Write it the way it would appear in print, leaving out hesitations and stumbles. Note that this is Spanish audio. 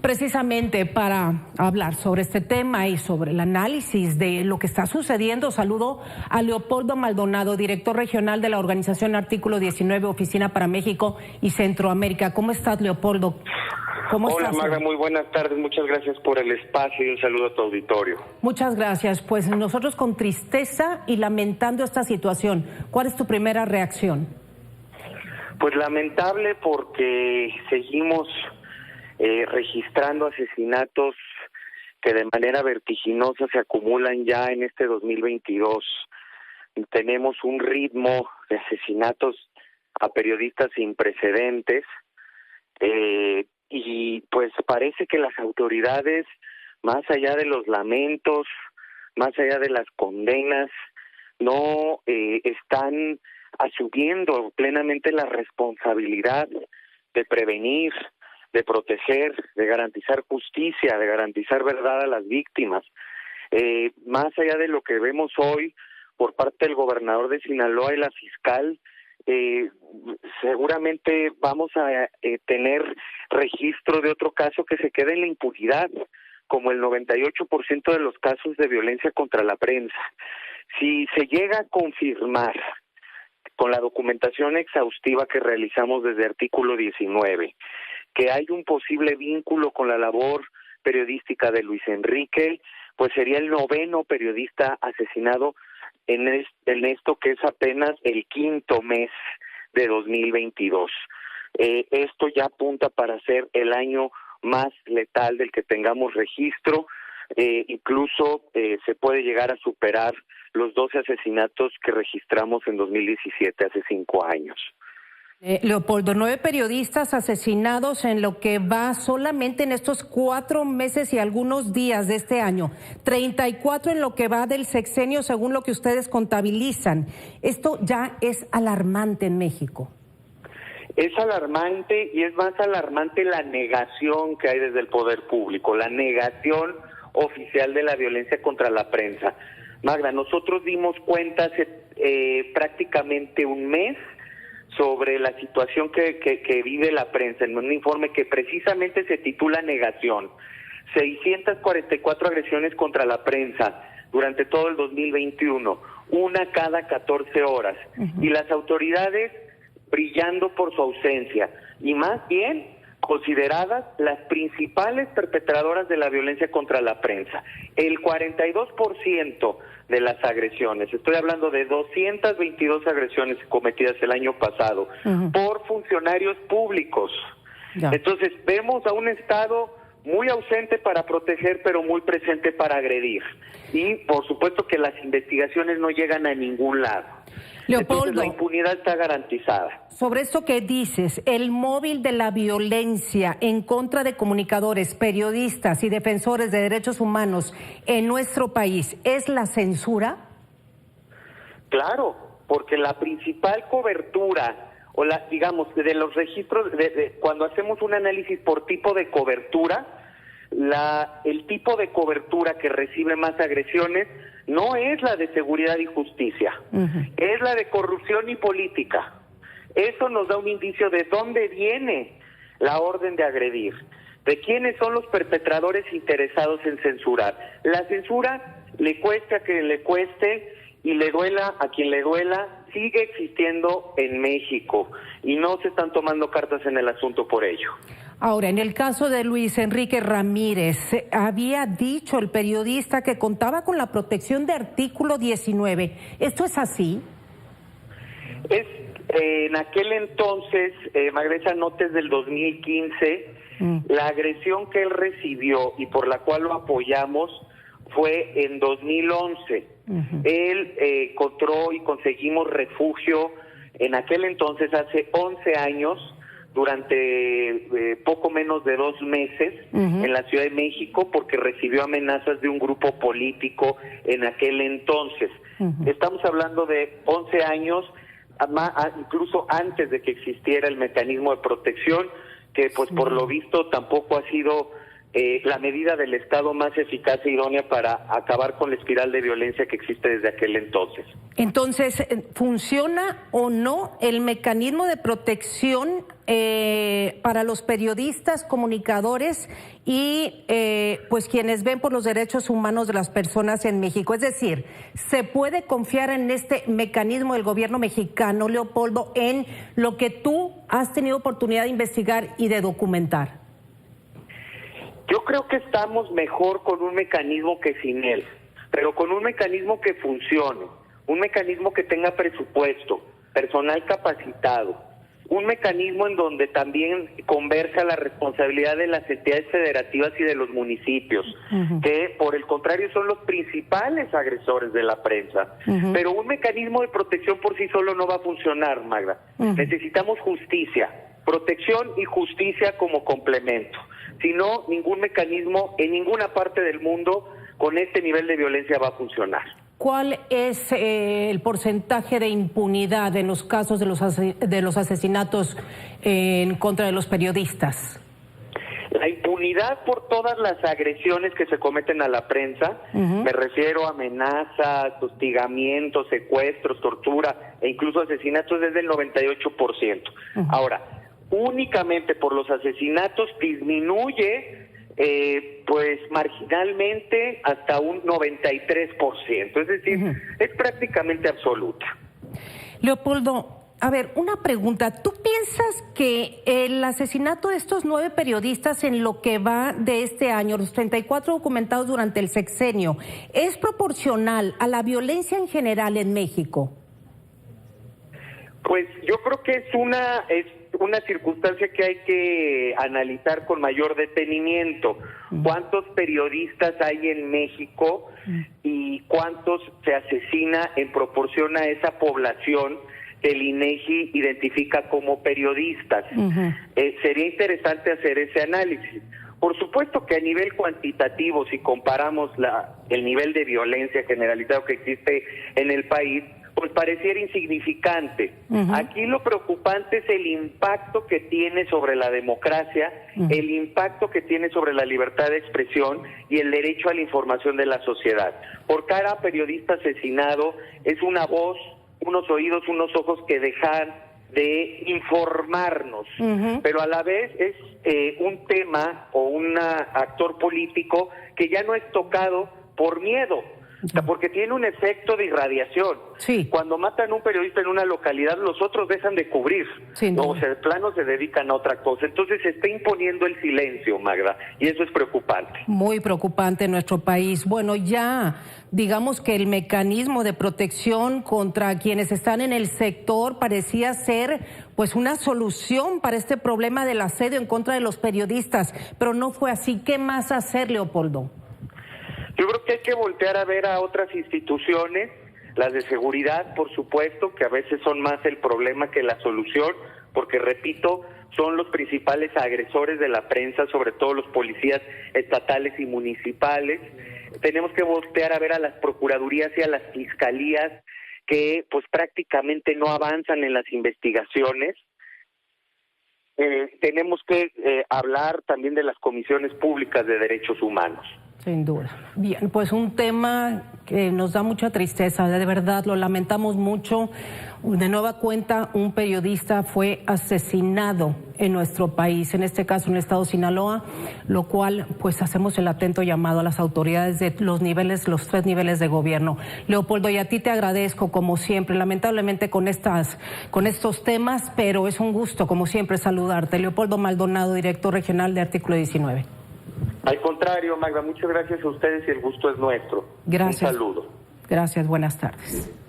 precisamente para hablar sobre este tema y sobre el análisis de lo que está sucediendo, saludo a Leopoldo Maldonado, director regional de la organización Artículo 19, Oficina para México y Centroamérica. ¿Cómo estás, Leopoldo? Hola, Magda, muy buenas tardes. Muchas gracias por el espacio y un saludo a tu auditorio. Muchas gracias. Pues nosotros con tristeza y lamentando esta situación. ¿Cuál es tu primera reacción? Pues lamentable porque seguimos registrando asesinatos que de manera vertiginosa se acumulan ya en este 2022. Tenemos un ritmo de asesinatos a periodistas sin precedentes y pues parece que las autoridades, más allá de los lamentos, más allá de las condenas, no están asumiendo plenamente la responsabilidad de prevenir, de proteger, de garantizar justicia, de garantizar verdad a las víctimas. Más allá de lo que vemos hoy por parte del gobernador de Sinaloa y la fiscal, seguramente vamos a tener registro de otro caso que se quede en la impunidad, como el 98% de los casos de violencia contra la prensa. Si se llega a confirmar con la documentación exhaustiva que realizamos desde Artículo 19, que hay un posible vínculo con la labor periodística de Luis Enrique, pues sería el 9º periodista asesinado en esto que es apenas el 5º mes de 2022. Esto ya apunta para ser el año más letal del que tengamos registro. Incluso se puede llegar a superar los 12 asesinatos que registramos en 2017, hace 5 años. Leopoldo, 9 periodistas asesinados en lo que va solamente en estos 4 meses y algunos días de este año, 34 en lo que va del sexenio según lo que ustedes contabilizan. Esto ya es alarmante en México. Es alarmante y es más alarmante la negación que hay desde el poder público, la negación oficial de la violencia contra la prensa. Magda, nosotros dimos cuenta hace prácticamente un mes sobre la situación que vive la prensa en un informe que precisamente se titula Negación. 644 agresiones contra la prensa durante todo el 2021, una cada 14 horas. Y las autoridades brillando por su ausencia y más bien consideradas las principales perpetradoras de la violencia contra la prensa. El 42% de las agresiones, estoy hablando de 222 agresiones cometidas el año pasado por funcionarios públicos. Ya. Entonces vemos a un Estado muy ausente para proteger, pero muy presente para agredir. Y por supuesto que las investigaciones no llegan a ningún lado. Leopoldo, entonces la impunidad está garantizada. Sobre esto que dices, el móvil de la violencia en contra de comunicadores, periodistas y defensores de derechos humanos en nuestro país, ¿es la censura? Claro, porque la principal cobertura, o digamos, de los registros, cuando hacemos un análisis por tipo de cobertura, el tipo de cobertura que recibe más agresiones no es la de seguridad y justicia, es la de corrupción y política. Eso nos da un indicio de dónde viene la orden de agredir, de quiénes son los perpetradores interesados en censurar. La censura, le cueste a quien le cueste y le duela a quien le duela, sigue existiendo en México y no se están tomando cartas en el asunto por ello. Ahora, en el caso de Luis Enrique Ramírez, había dicho el periodista que contaba con la protección de Artículo 19. ¿Esto es así? En aquel entonces, Magda, notes del 2015, la agresión que él recibió y por la cual lo apoyamos fue en 2011. Él encontró y conseguimos refugio en aquel entonces, hace 11 años, durante poco menos de 2 meses en la Ciudad de México porque recibió amenazas de un grupo político en aquel entonces. Estamos hablando de 11 años, incluso antes de que existiera el mecanismo de protección, que pues por lo visto tampoco ha sido la medida del Estado más eficaz e idónea para acabar con la espiral de violencia que existe desde aquel entonces. Entonces, ¿funciona o no el mecanismo de protección para los periodistas, comunicadores y pues quienes ven por los derechos humanos de las personas en México? Es decir, ¿se puede confiar en este mecanismo del gobierno mexicano, Leopoldo, en lo que tú has tenido oportunidad de investigar y de documentar? Yo creo que estamos mejor con un mecanismo que sin él, pero con un mecanismo que funcione, un mecanismo que tenga presupuesto, personal capacitado, un mecanismo en donde también conversa la responsabilidad de las entidades federativas y de los municipios, que por el contrario son los principales agresores de la prensa. Pero un mecanismo de protección por sí solo no va a funcionar, Magda. Necesitamos justicia, protección y justicia como complemento. Si no, ningún mecanismo en ninguna parte del mundo con este nivel de violencia va a funcionar. ¿Cuál es el porcentaje de impunidad en los casos de los asesinatos en contra de los periodistas? La impunidad por todas las agresiones que se cometen a la prensa, me refiero a amenazas, hostigamientos, secuestros, tortura e incluso asesinatos, es del 98%. Ahora, únicamente por los asesinatos disminuye pues marginalmente hasta un 93%, es decir, es prácticamente absoluta. Leopoldo, a ver, una pregunta. ¿Tú piensas que el asesinato de estos 9 periodistas en lo que va de este año, los 34 documentados durante el sexenio, es proporcional a la violencia en general en México? Pues yo creo que es una circunstancia que hay que analizar con mayor detenimiento. ¿Cuántos periodistas hay en México y cuántos se asesina en proporción a esa población que el INEGI identifica como periodistas? Sería interesante hacer ese análisis. Por supuesto que a nivel cuantitativo, si comparamos el nivel de violencia generalizado que existe en el país, pues pareciera insignificante. Aquí lo preocupante es el impacto que tiene sobre la democracia, el impacto que tiene sobre la libertad de expresión y el derecho a la información de la sociedad. Por cada periodista asesinado es una voz, unos oídos, unos ojos que dejan de informarnos, pero a la vez es un tema o un actor político que ya no es tocado por miedo, porque tiene un efecto de irradiación. Cuando matan a un periodista en una localidad, los otros dejan de cubrir, o sea, de plano se dedican a otra cosa. Entonces se está imponiendo el silencio, Magda, y eso es preocupante. Muy preocupante en nuestro país. Bueno, ya digamos que el mecanismo de protección contra quienes están en el sector parecía ser pues una solución para este problema del asedio en contra de los periodistas, pero no fue así. ¿Qué más hacer, Leopoldo? Yo creo que hay que voltear a ver a otras instituciones, las de seguridad, por supuesto, que a veces son más el problema que la solución, porque, repito, son los principales agresores de la prensa, sobre todo los policías estatales y municipales. Tenemos que voltear a ver a las procuradurías y a las fiscalías que pues prácticamente no avanzan en las investigaciones. Tenemos que hablar también de las comisiones públicas de derechos humanos. Sin duda. Bien, pues un tema que nos da mucha tristeza, de verdad, lo lamentamos mucho. De nueva cuenta, un periodista fue asesinado en nuestro país, en este caso en el estado de Sinaloa, lo cual pues hacemos el atento llamado a las autoridades de los 3 niveles de gobierno. Leopoldo, y a ti te agradezco como siempre, lamentablemente con estos temas, pero es un gusto como siempre saludarte. Leopoldo Maldonado, director regional de Artículo 19. Al contrario, Magda, muchas gracias a ustedes y el gusto es nuestro. Gracias. Un saludo. Gracias, buenas tardes.